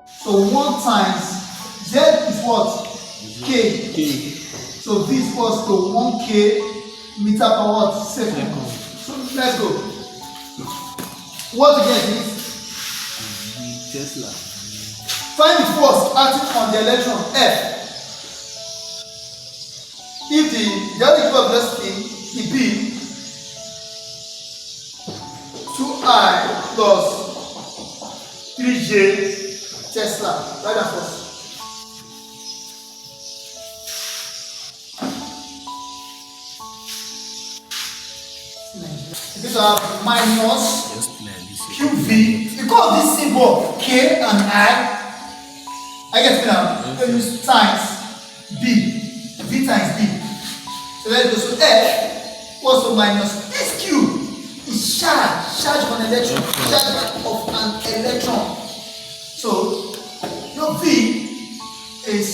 So 1 times Z is what? K. So this equals to 1K meter per what? Second. So let's go. What again is? Tesla. Find the force acting on the electron F. If the other velocity, the B, 2I plus 3J Tesla. Write that first. This is minus QV. Because this symbol K and I get it now. We use times B. V times B. So let's go. So F was to minus this Q is charge of an electron. Charge of an electron. So your V is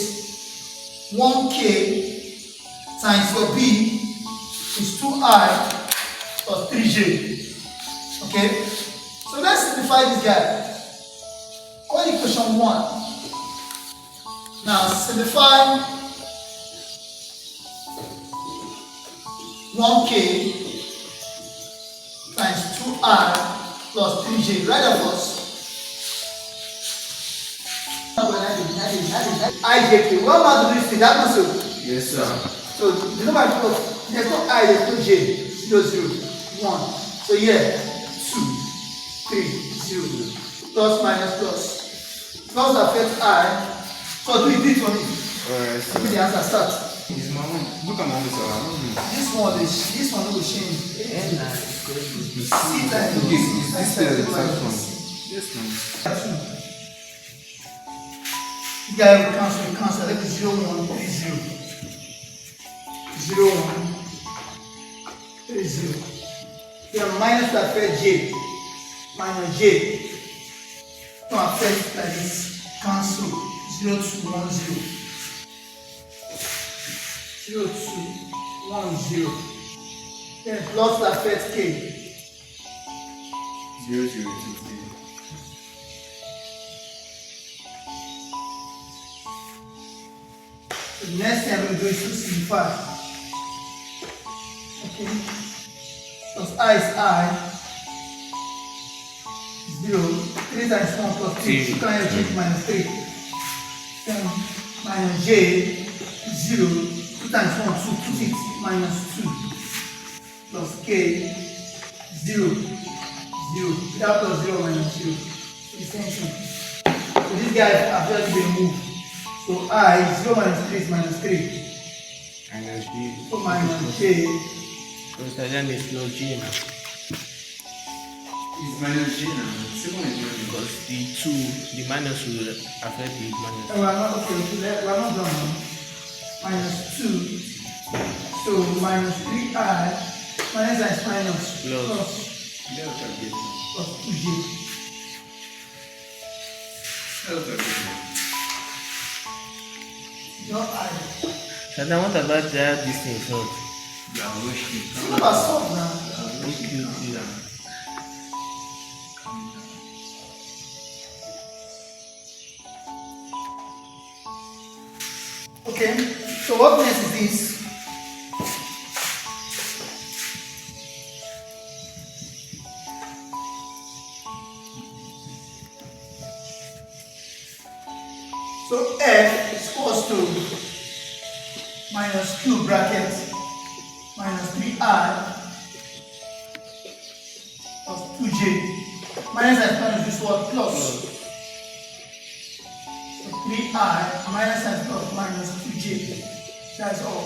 1K times your B is 2I plus 3J. Okay? So let's simplify this guy. Call equation 1. Now simplify 1K times 2I plus 3J. Write that first. IJK. What about the list? That must be. Yes, sir. So the number of there's no I, there's no J. 0, 0, 1. So here, 2, 3, 0. Plus minus plus. Plus affects I. So do it for me. Alright. Give me the answer. Start. Look at my answer. This one will change. Is this the exact one? Yes, ma'am. This guy will cancel. Let me 0, 1, 3, 0. 0, 1, 3, 0. Then minus the affect J. Minus J. To affect like this. Cancel. 0, 2, 1, 0. 0, 2, 1, 0. Then plus the affect K. 0, 0, 2, 3. The next thing I'm going to do is to simplify. Okay. Plus I is I. 0. 3 times 1 plus 3. You can change minus 3. Then minus J. 0. 2 times 1, 2. Put it minus 2. Plus K. 0. 0. That plus 0 minus 0. The same thing. So this guy has just been moved. So I, 0 minus 3 is minus 3. Minus G. So minus J. So then it's no G now. It's minus G now. Second is minus Because the 2, the minus will affect the minus. We are not done now. Minus 2. So minus 3I. Minus is minus. Plus 2J. No I. So then what about that distance front? It's not a sub now. Okay, so what next is this? So F is equals to minus Q bracket minus 3I plus 2J. Minus and minus this word plus. 3I minus and plus minus 2J. That's all.